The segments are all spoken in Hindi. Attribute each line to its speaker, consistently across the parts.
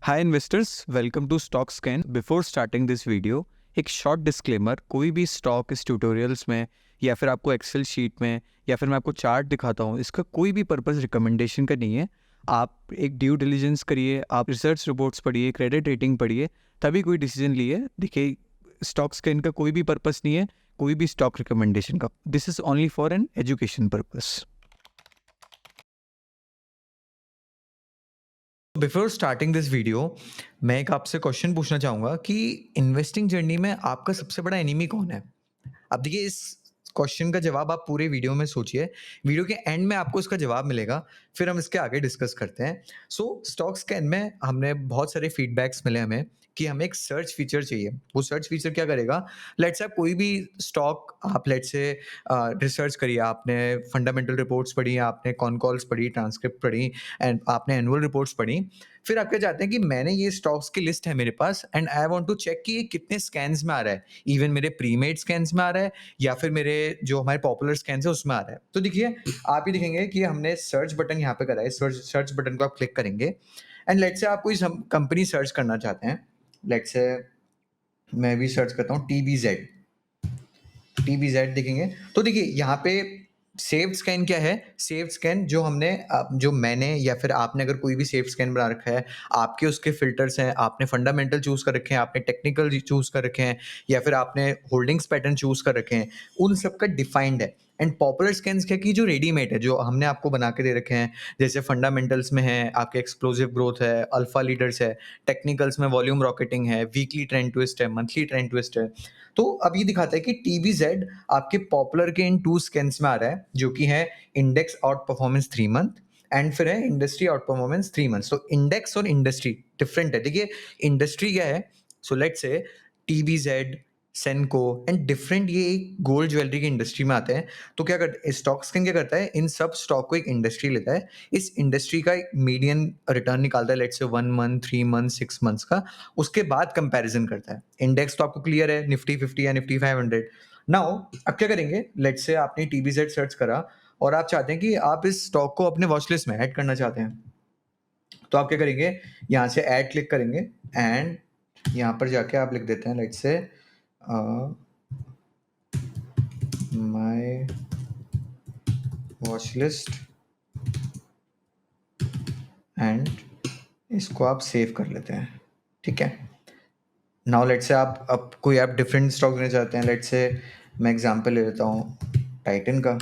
Speaker 1: Hi investors, welcome to Stock Scan. Before starting this video एक शॉर्ट डिस्क्लेमर। कोई भी स्टॉक इस ट्यूटोरियल्स में या फिर आपको एक्सेल शीट में या फिर मैं आपको चार्ट दिखाता हूँ, इसका कोई भी पर्पस रिकमेंडेशन का नहीं है। आप एक ड्यू डिलिजेंस करिए, आप रिसर्च रिपोर्ट्स पढ़िए, क्रेडिट रेटिंग पढ़िए, तभी कोई डिसीजन लिए। देखिए, स्टॉक स्कैन का कोई भी पर्पस नहीं है, कोई भी स्टॉक रिकमेंडेशन का। This is only for an education purpose. Before starting this video मैं एक आपसे क्वेश्चन पूछना चाहूँगा कि इन्वेस्टिंग जर्नी में आपका सबसे बड़ा एनिमी कौन है? अब देखिए, इस क्वेश्चन का जवाब आप पूरे वीडियो में सोचिए। वीडियो के एंड में आपको इसका जवाब मिलेगा, फिर हम इसके आगे डिस्कस करते हैं। सो स्टॉक स्कैन में हमने बहुत सारे फीडबैक्स मिले हमें कि हमें एक सर्च फीचर चाहिए। वो सर्च फीचर क्या करेगा? लेट्स से कोई भी स्टॉक आप लेट्स से रिसर्च करिए, आपने फंडामेंटल रिपोर्ट्स पढ़ी, आपने कॉन कॉल्स पढ़ी, ट्रांसक्रिप्ट पढ़ी एंड आपने एनुअल रिपोर्ट्स पढ़ी। फिर आप क्या चाहते हैं कि मैंने ये स्टॉक्स की लिस्ट है मेरे पास and I want to check कि ये कितने स्कैन्स में आ रहा है। इवन मेरे प्रीमेड स्कैन्स में आ रहा है या फिर मेरे जो हमारे पॉपुलर स्कैन्स है उसमें आ रहा है। तो देखिए, आप ही दिखेंगे कि हमने सर्च बटन यहाँ पे करा है। सर्च बटन को आप क्लिक करेंगे एंड लेट्स से आप कोई कंपनी सर्च करना चाहते हैं। लेट्स से मैं भी सर्च करता हूँ टीबीजेड देखेंगे। तो देखिए, यहाँ पे सेव्ड स्कैन क्या है? सेव्ड स्कैन जो हमने जो मैंने या फिर आपने अगर कोई भी सेव्ड स्कैन बना रखा है, आपके उसके फिल्टर्स हैं, आपने फंडामेंटल चूज कर रखे हैं, आपने टेक्निकल चूज कर रखे हैं या फिर आपने होल्डिंग्स पैटर्न चूज कर रखे हैं, उन सब का डिफाइंड है। एंड पॉपुलर स्कैन्स क्या कि जो रेडीमेड है, जो हमने आपको बना के दे रखे हैं, जैसे फंडामेंटल्स में है आपके एक्सप्लोसिव ग्रोथ है, अल्फा लीडर्स है, टेक्निकल्स में वॉल्यूम रॉकेटिंग है, वीकली ट्रेंड ट्विस्ट है, मंथली ट्रेंड ट्विस्ट है। तो अब ये दिखाता है कि टीबीजेड आपके पॉपुलर के इन 2 स्कैन्स में आ रहा है, जो कि है index out performance 3 month and फिर है इंडस्ट्री आउट परफॉर्मेंस 3 मंथ्स। तो इंडेक्स और इंडस्ट्री डिफरेंट है। देखिए, इंडस्ट्री क्या है? So let's say TBZ, सेनको and different, ये एक गोल्ड ज्वेलरी की इंडस्ट्री में आते हैं। तो क्या करता स्टॉक स्कैन क्या करता है? इन सब स्टॉक को एक इंडस्ट्री लेता है, इस इंडस्ट्री का एक मीडियन रिटर्न निकालता है, let's say 1 month, 3 month, 6 months का। उसके बाद कंपैरिजन करता है। इंडेक्स तो आपको क्लियर है, निफ्टी 50 या निफ्टी 500। नाउ अब क्या करेंगे? लेट्स से आपने टीबीजेड सर्च करा और आप चाहते हैं कि आप इस स्टॉक को अपने वॉच लिस्ट में ऐड करना चाहते हैं। तो आप क्या करेंगे? यहाँ से ऐड क्लिक करेंगे एंड यहाँ पर जाके आप लिख देते हैं, let's say my watch list and इसको आप सेव कर लेते हैं। ठीक है। नाउ लेट्स से आप अब कोई आप डिफरेंट स्टॉक लेना चाहते हैं। लेट्स से मैं एग्जांपल ले लेता हूँ टाइटन का।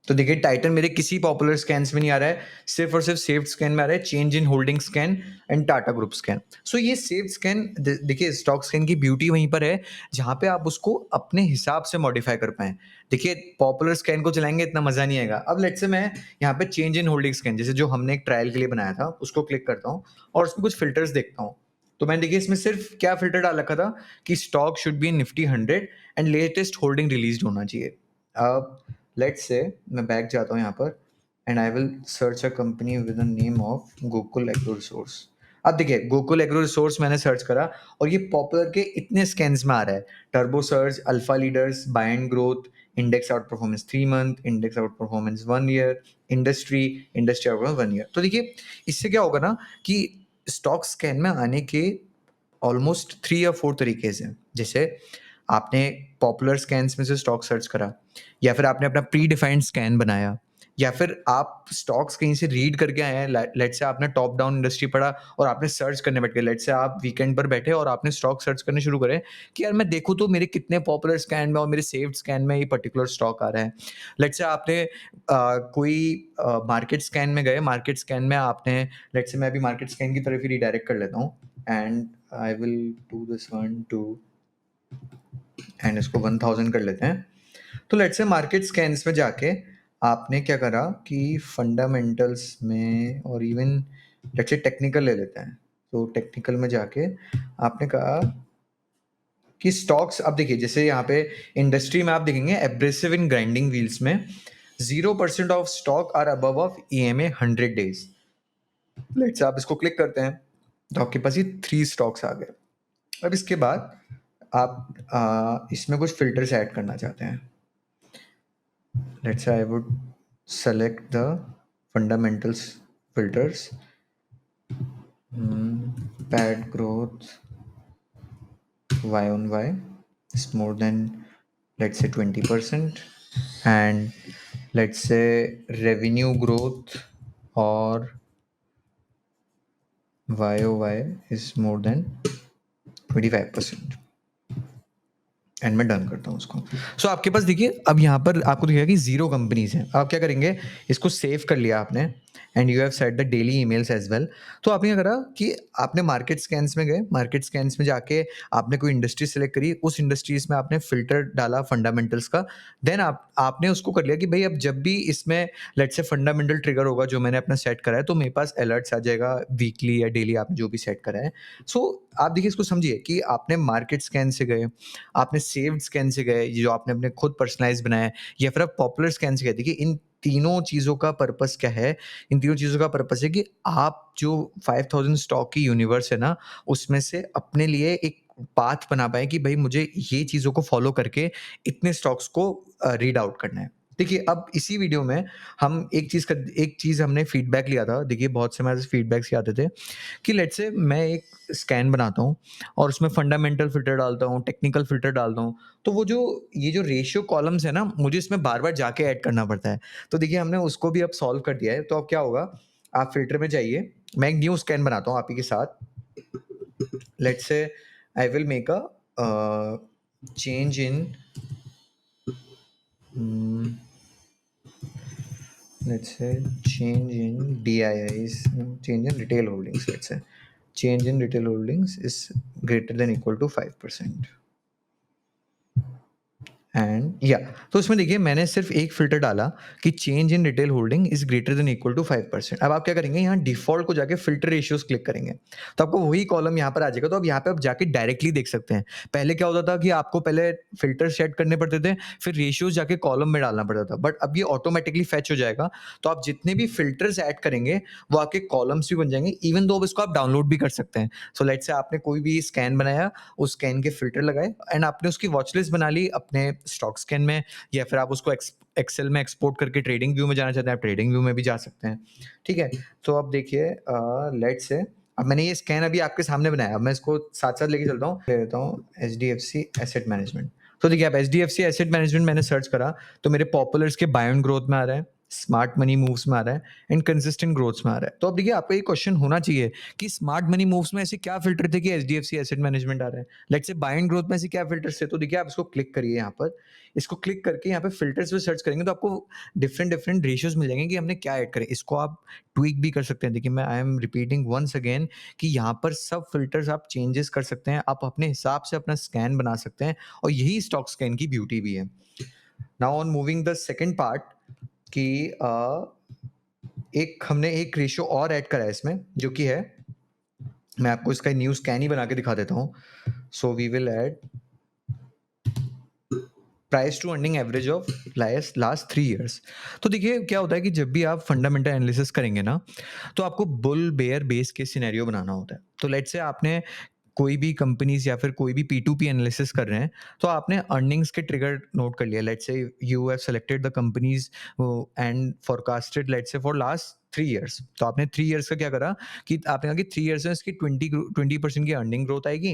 Speaker 1: तो देखिए, टाइटन मेरे किसी पॉपुलर स्कैन्स में नहीं आ रहा है, सिर्फ और सिर्फ सेव्ड स्कैन में आ रहा है, change in holding scan and Tata group scan. So ये सेव्ड स्कैन, देखिए स्टॉक स्कैन की ब्यूटी वहीं पर है जहाँ पे आप उसको अपने हिसाब से मॉडिफाई कर पाएं। देखिए, पॉपुलर स्कैन को चलाएंगे इतना मजा नहीं आएगा। अब लेट्स से मैं यहाँ पे चेंज इन होल्डिंग स्कैन, जैसे जो हमने एक ट्रायल के लिए बनाया था, उसको क्लिक करता हूँ और उसमें कुछ फिल्टर्स देखता हूँ। तो मैंने देखिए इसमें सिर्फ क्या फिल्टर डाल रखा था कि stock should be Nifty 100 and latest holding release होना चाहिए। अब लेट्स से मैं बैक जाता हूँ यहाँ पर and I will search a company with the name of Gokul agro resource. अब देखिए, गोकुल एग्रो रिसोर्स मैंने सर्च करा और ये पॉपुलर के इतने स्कैन्स में आ रहा है। Turbo surge, alpha leaders, buy and growth, index out performance 3 month, index out performance 1 year, industry out performance 1 year. तो देखिए, इससे क्या होगा ना कि स्टॉक स्कैन में आने के ऑलमोस्ट 3 या 4 तरीके हैं। जैसे आपने पॉपुलर स्कैन्स में से स्टॉक सर्च करा, या फिर आपने अपना प्री डिफाइंड स्कैन बनाया, या फिर आप स्टॉक्स कहीं से रीड करके आए हैं। लेट्स से आपने टॉप डाउन इंडस्ट्री पढ़ा और आपने सर्च करने बैठ गए। लेट्स से आप वीकेंड पर बैठे और आपने स्टॉक सर्च करने शुरू करे कि यार मैं देखूँ तो मेरे कितने पॉपुलर स्कैन में और मेरे सेव्ड स्कैन में ये पर्टिकुलर स्टॉक आ रहा है। लेट्स से आपने कोई मार्केट स्कैन में गए, मार्केट स्कैन में आपने, लेट्स से मैं अभी मार्केट स्कैन की तरफ ही रिडायरेक्ट कर लेता हूँ and I will do this 1 2 and इसको 1000 कर लेते हैं। तो लेट्स से मार्केट स्कैन्स में जाके आपने क्या करा कि फंडामेंटल्स में और इवन लेट्स से टेक्निकल ले लेते हैं। तो टेक्निकल में जाके आपने कहा कि स्टॉक्स, अब देखिए जैसे यहाँ पे इंडस्ट्री में आप देखेंगे एब्रेसिव इन ग्राइंडिंग व्हील्स में 0% of stock are above of EMA 100 days. Let's आप इसको क्लिक करते हैं तो आपके पास ये 3 स्टॉक्स आ गए। अब इसके बाद आप इसमें कुछ फिल्टर्स ऐड करना चाहते हैं। Let's say I would select the fundamentals filters. PAT growth y on y is more than, let's say, 20%, and let's say revenue growth or YOY is more than 25%, and मैं डन करता हूँ उसको। सो आपके पास देखिए अब यहाँ पर आपको दिखेगा कि 0 कंपनीज हैं। आप क्या करेंगे, इसको सेव कर लिया आपने and you have set the daily emails as well. तो आपने क्या करा कि आपने मार्केट स्कैन्स में गए, मार्केट स्कैन्स में जाके आपने कोई इंडस्ट्री सेलेक्ट करी, उस इंडस्ट्रीज में आपने फिल्टर डाला फंडामेंटल्स का। देन आपने उसको कर लिया कि भाई अब जब भी इसमें लेट्स से फंडामेंटल ट्रिगर होगा जो मैंने अपना सेट करा है, तो मेरे पास अलर्ट्स आ जाएगा वीकली या डेली, आपने जो भी सेट करा है। सो आप देखिए इसको समझिए कि आपने मार्केट स्कैन से गए, आपने सेव्ड स्कैन से गए, जो आपने अपने खुद पर्सनलाइज बनाया है, या फिर आप पॉपुलर स्कैन से गए। देखिए इन तीनों चीज़ों का पर्पस क्या है? इन तीनों चीज़ों का पर्पस है कि आप जो 5000 स्टॉक की यूनिवर्स है ना, उसमें से अपने लिए एक पाथ बना पाएँ कि भई मुझे ये चीज़ों को फॉलो करके इतने स्टॉक्स को रीड आउट करना है। देखिए अब इसी वीडियो में हम एक चीज़ हमने फीडबैक लिया था। देखिए बहुत से हमारे फीडबैक्स ये आते थे कि लेट्स से मैं एक स्कैन बनाता हूँ और उसमें फंडामेंटल फ़िल्टर डालता हूँ, टेक्निकल फ़िल्टर डालता हूँ, तो वो जो ये जो रेशियो कॉलम्स है ना, मुझे इसमें बार-बार जाके ऐड करना पड़ता है। तो देखिए हमने उसको भी अब सॉल्व कर दिया है। तो अब क्या होगा, आप फ़िल्टर में जाइए, मैं एक न्यू स्कैन बनाता हूँ आप ही के साथ। Let's say I will make a change in let's say change in DIIs, change in retail holdings, let's say change in retail holdings is greater than equal to 5%. And या तो इसमें देखिए मैंने सिर्फ एक फ़िल्टर डाला कि change in retail holding is greater than equal to 5%। अब आप क्या करेंगे, यहाँ डिफ़ॉल्ट को जाके फ़िल्टर रेशियोज़ क्लिक करेंगे, तो आपको वही कॉलम यहाँ पर आ जाएगा। तो अब यहाँ पे आप जाके डायरेक्टली देख सकते हैं। पहले क्या होता था कि आपको पहले फ़िल्टर सेट करने पड़ते थे, फिर रेशियोज़ जाके कॉलम में डालना पड़ता था, बट अब ये ऑटोमेटिकली फेच हो जाएगा। तो आप जितने भी फ़िल्टर्स ऐड करेंगे, वो आपके कॉलम्स भी बन जाएंगे, इवन दो अब इसको आप डाउनलोड भी कर सकते हैं। सो लेट्स से आपने कोई भी स्कैन बनाया, उस स्कैन के फ़िल्टर लगाए एंड आपने उसकी वॉच लिस्ट बना ली अपने स्टॉक स्कैन में, या फिर आप उसको एक्सेल में एक्सपोर्ट करके ट्रेडिंग व्यू में जाना चाहते हैं, आप ट्रेडिंग व्यू में भी जा सकते हैं। ठीक है, तो अब देखिए लेट्स से अब मैंने ये स्कैन अभी आपके सामने बनाया, अब मैं इसको साथ साथ लेके चलता हूँ, ले लेता हूँ HDFC एसेट मैनेजमेंट। तो देखिए आप HDFC एसेट मैनेजमेंट मैंने सर्च करा, तो मेरे पॉपुलर्स के बाय ऑन ग्रोथ में आ रहा है, स्मार्ट मनी मूव्स में आ रहा है एंड कंसिस्टेंट ग्रोथ्स में आ रहा है। तो अब देखिए आपका ये क्वेश्चन होना चाहिए कि स्मार्ट मनी मूव्स में ऐसे क्या फिल्टर थे कि HDFC एसेट मैनेजमेंट आ रहा है, let's say bye and growth में ऐसे क्या फिल्टर्स थे। तो देखिए आप इसको क्लिक करिए, यहाँ पर इसको क्लिक करके यहाँ पे फिल्टर्स पे सर्च करेंगे तो आपको डिफरेंट डिफरेंट रेशियोज मिल जाएंगे कि हमने क्या ऐड करें। इसको आप ट्वीक भी कर सकते हैं। देखिए मैं I am repeating once again कि यहाँ पर सब फिल्टर्स आप चेंजेस कर सकते हैं, आप अपने हिसाब से अपना स्कैन बना सकते हैं, और यही स्टॉक स्कैन की ब्यूटी भी है। Now on moving the second part कि एक हमने एक रेशियो और ऐड करा है इसमें, जो कि है, मैं आपको इसका न्यू स्कैन ही बना के दिखा देता हूँ। So we will add price to earning average of last 3 years. तो देखिए क्या होता है कि जब भी आप फंडामेंटल एनालिसिस करेंगे ना, तो आपको bull bear base case scenario बनाना होता है। तो लेट्स से आपने कोई भी कंपनीज या फिर कोई भी P2P एनालिसिस कर रहे हैं, तो आपने अर्निंग्स के ट्रिगर नोट कर लिया। Let's say you have selected the companies and forecasted let's say for last 3 years. तो आपने 3 ईयर्स का क्या करा कि आपने कहा कि 3 ईयर्स में इसकी 20% की अर्निंग ग्रोथ आएगी।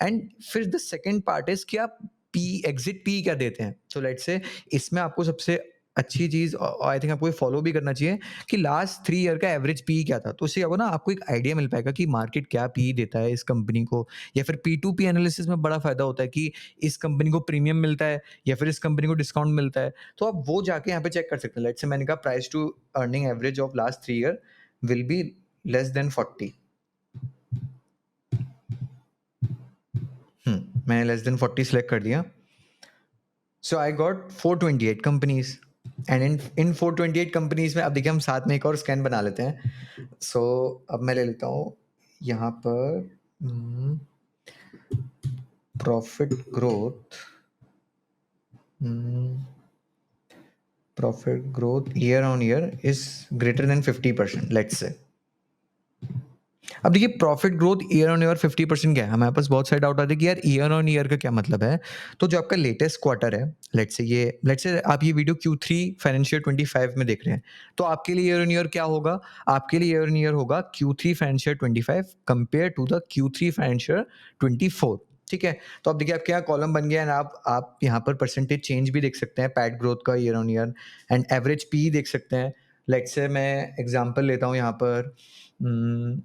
Speaker 1: एंड फिर द सेकंड पार्ट इज कि आप एग्जिट पी क्या देते हैं। सो लेट्स से इसमें आपको सबसे अच्छी चीज़ आई थिंक आपको ये फॉलो भी करना चाहिए कि लास्ट 3 ईयर का एवरेज पी क्या था। तो उससे क्या होगा ना, आपको एक आइडिया मिल पाएगा कि मार्केट क्या पी देता है इस कंपनी को, या फिर P2P एनालिसिस में बड़ा फ़ायदा होता है कि इस कंपनी को प्रीमियम मिलता है या फिर इस कंपनी को डिस्काउंट मिलता है। तो आप वो जाके यहाँ पे चेक कर सकते हैं। लेट्स से मैंने कहा price to earning average of last 3 year will be less than 40। मैंने लेस देन 40 सेलेक्ट कर दिया। So I got 428 companies and in 428 companies में अब देखिए हम साथ में एक और स्कैन बना लेते हैं। सो अब मैं ले लेता हूँ यहाँ पर profit growth year on year is greater than 50%, let's say. अब देखिए profit growth year on year 50% क्या है? हमारे पास बहुत सारे डाउट आते हैं कि यार ईयर ऑन ईयर का क्या मतलब है? तो जो आपका लेटेस्ट क्वार्टर है, लेट्स से आप ये वीडियो Q3 फाइनेंशियल 25 में देख रहे हैं, तो आपके लिए ईयर ऑन ईयर क्या होगा? आपके लिए ईयर ऑन ईयर होगा Q3 financial 25 compare to the Q3 financial 24, ठीक है? तो अब देखिए आपके यहाँ कॉलम बन गया एंड आप यहाँ पर परसेंटेज चेंज भी देख सकते हैं पैट ग्रोथ का year on year and average P देख सकते हैं। लेट्स से मैं एग्ज़ाम्पल लेता हूँ यहाँ पर उम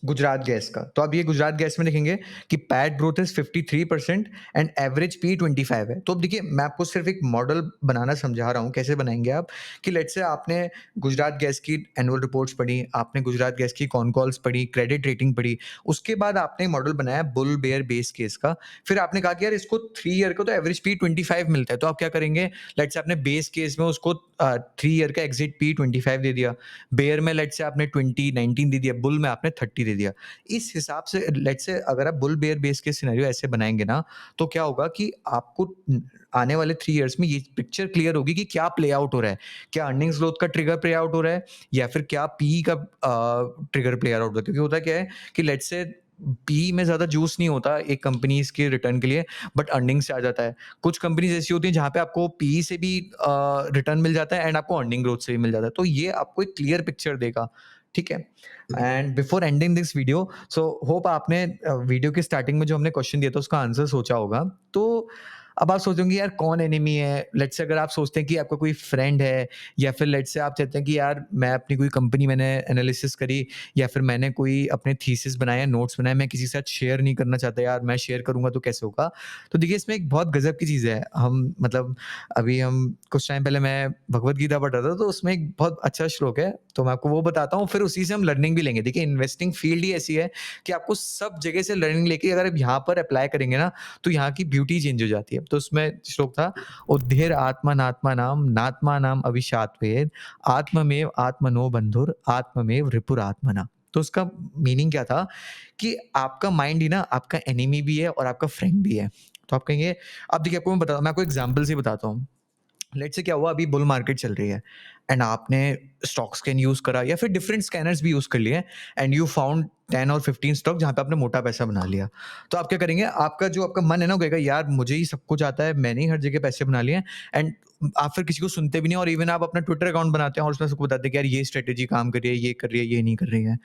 Speaker 1: गुजरात गैस का। तो अब ये गुजरात गैस में देखेंगे कि PAT growth is 53% and average P 25 है। तो अब देखिए मैं आपको सिर्फ़ एक मॉडल बनाना समझा रहा हूँ, कैसे बनाएँगे आप कि लेट्स से आपने गुजरात गैस की एनुअल रिपोर्ट्स पढ़ी, आपने गुजरात गैस की कॉन कॉल्स पढ़ी, क्रेडिट रेटिंग पढ़ी, उसके बाद आपने मॉडल बनाया बुल बेयर बेस केस का। फिर आपने कहा कि यार इसको 3 ईयर का तो एवरेज पी 25 मिलता है, तो आप क्या करेंगे? लेट्स से आपने बेस केस में उसको 3 ईयर का एग्ज़िट पी 25 दे दिया। बेयर में लेट्स से आपने 20, 19 दे दिया, बुल में आपने 30 दे दिया। इस हिसाब से लेट्स से अगर आप बुल बेयर बेस के सिनेरियो ऐसे बनाएँगे ना, तो क्या होगा कि आपको आने वाले 3 इयर्स में ये पिक्चर क्लियर होगी कि क्या प्ले आउट हो रहा है। क्या अर्निंग्स ग्रोथ का ट्रिगर प्ले आउट हो रहा है या फिर क्या पीई का ट्रिगर प्ले आउट हो रहा है। क्योंकि होता क्या है कि लेट्स से पीई में ज़्यादा जूस नहीं होता एक कंपनीज़ के रिटर्न के लिए, बट अर्निंग से आ जाता है। कुछ कंपनीज़ ऐसी होती हैं जहाँ पे आपको पीई से भी रिटर्न मिल जाता है एंड आपको अर्निंग ग्रोथ से भी मिल जाता है। तो ये आपको एक क्लियर पिक्चर देगा, ठीक है? And before ending this video, so hope आपने वीडियो के स्टार्टिंग में जो हमने क्वेश्चन दिया था उसका आंसर सोचा होगा। तो अब आप सोचेंगे यार कौन एनिमी है? लेट्स से अगर आप सोचते हैं कि आपका कोई फ्रेंड है या फिर लेट्स से आप चाहते हैं कि यार मैं अपनी कोई कंपनी मैंने एनालिसिस करी या फिर मैंने कोई अपने थीसिस बनाया, नोट्स बनाए, मैं किसी के साथ शेयर नहीं करना चाहता यार, मैं शेयर करूँगा तो कैसे होगा? तो देखिए इसमें एक बहुत गज़ब की चीज़ है। हम मतलब अभी हम कुछ टाइम पहले मैं भगवद गीता पढ़ रहा था, तो उसमें एक बहुत अच्छा श्लोक है, तो मैं आपको वो बताता हूँ, फिर उसी से हम लर्निंग भी लेंगे। देखिए इन्वेस्टिंग फील्ड ही ऐसी है कि आपको सब जगह से लर्निंग लेके अगर आप यहाँ पर अप्लाई करेंगे ना, तो यहाँ की ब्यूटी चेंज हो जाती है। तो उसमें श्लोक था, उद्धेर आत्मनात्मनाम नात्मानाम अविशात्वेद आत्ममेव आत्मनो बंधुर आत्ममेव रिपुरात्मना। तो उसका मीनिंग क्या था कि आपका माइंड ही ना आपका एनिमी भी है और आपका फ्रेंड भी है। तो आप कहेंगे, अब देखिए आपको मैं आपको एग्जांपल से बताता हूँ। लेट्स से क्या हुआ, अभी बुल मार्केट चल रही है एंड आपने स्टॉक स्कैन यूज करा या फिर डिफरेंट स्कैनर्स भी यूज कर लिए एंड यू फाउंड 10 और 15 स्टॉक जहां पे आपने मोटा पैसा बना लिया। तो आप क्या करेंगे, आपका मन है ना, वो कहेगा यार मुझे ही सब कुछ आता है, मैंने ही हर जगह पैसे बना लिए एंड आप फिर किसी को सुनते भी नहीं, और इवन आप अपना ट्विटर अकाउंट बनाते हैं और उसमें सबको बताते हैं कि यार ये स्ट्रेटेजी काम कर रही है, ये कर रही है, ये नहीं कर रही है।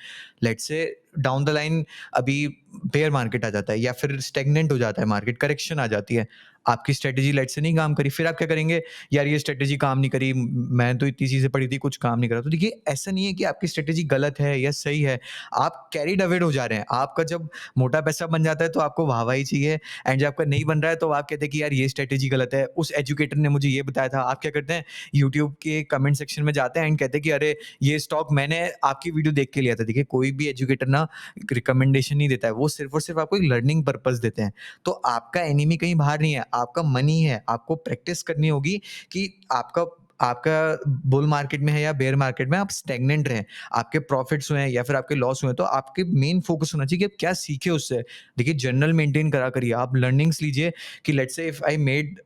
Speaker 1: Let's say down the line अभी बेयर मार्केट आ जाता है या फिर स्टेगनेंट हो जाता है मार्केट, करेक्शन आ जाती है, आपकी स्ट्रेटेजी लेट्स से नहीं काम करी, फिर आप क्या करेंगे, यार ये स्ट्रेटेजी काम नहीं करी, मैंने तो इतनी चीज़ें पढ़ी थी, कुछ काम नहीं करा। तो देखिए ऐसा नहीं है कि आपकी स्ट्रेटेजी गलत है या सही है, आप कैरिड अवेड हो जा रहे हैं। आपका जब मोटा पैसा बन जाता है तो आपको वाहवाही चाहिए एंड जब आपका नहीं बन रहा है तो आप कहते हैं कि यार ये स्ट्रेटेजी गलत है, उस एजुकेटर ने मुझे ये बताया था। आप क्या करते हैं, यूट्यूब के कमेंट सेक्शन में जाते हैं एंड कहते हैं कि अरे ये स्टॉक मैंने आपकी वीडियो देख के लिया था। देखिए कोई भी एजुकेटर ना रिकमेंडेशन नहीं देता है, वो सिर्फ और सिर्फ आपको एक लर्निंग पर्पस देते हैं। तो आपका एनिमी कहीं बाहर नहीं है, आपका मनी है। आपको प्रैक्टिस करनी होगी कि आपका आपका बुल मार्केट में है या बेयर मार्केट में आप स्टैग्नेंट रहें, आपके प्रॉफिट्स हुए हैं या फिर आपके लॉस हुए हैं, तो आपके मेन फोकस होना चाहिए कि आप क्या सीखे उससे। देखिए जर्नल मेंटेन करा करिए, आप लर्निंग्स लीजिए कि let's say if I made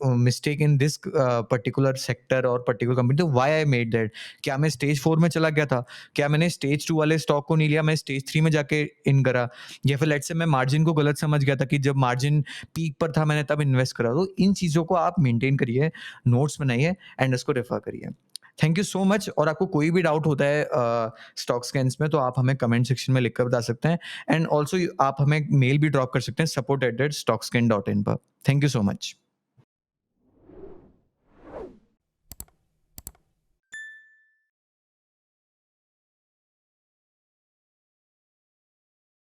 Speaker 1: mistake in this particular sector और पर्टिकुलर कंपनी, तो व्हाई आई मेड दैट। क्या मैं स्टेज 4 में चला गया था? क्या मैंने स्टेज 2 वाले स्टॉक को नहीं लिया, मैं स्टेज 3 में जाके इन करा? या फिर लेट्स से मैं मार्जिन को गलत समझ गया था कि जब मार्जिन पीक पर था मैंने तब इन्वेस्ट करा। तो इन चीज़ों को आप मेंटेन करिए, नोट्स बनाइए एंड इसको रेफर करिए। Thank you so much. और आपको कोई भी डाउट होता है स्टॉक स्कैन्स में, तो आप हमें कमेंट सेक्शन में लिखकर बता सकते हैं एंड ऑल्सो आप हमें मेल भी ड्रॉप कर सकते हैं support@stockscan.in पर। Thank you so much.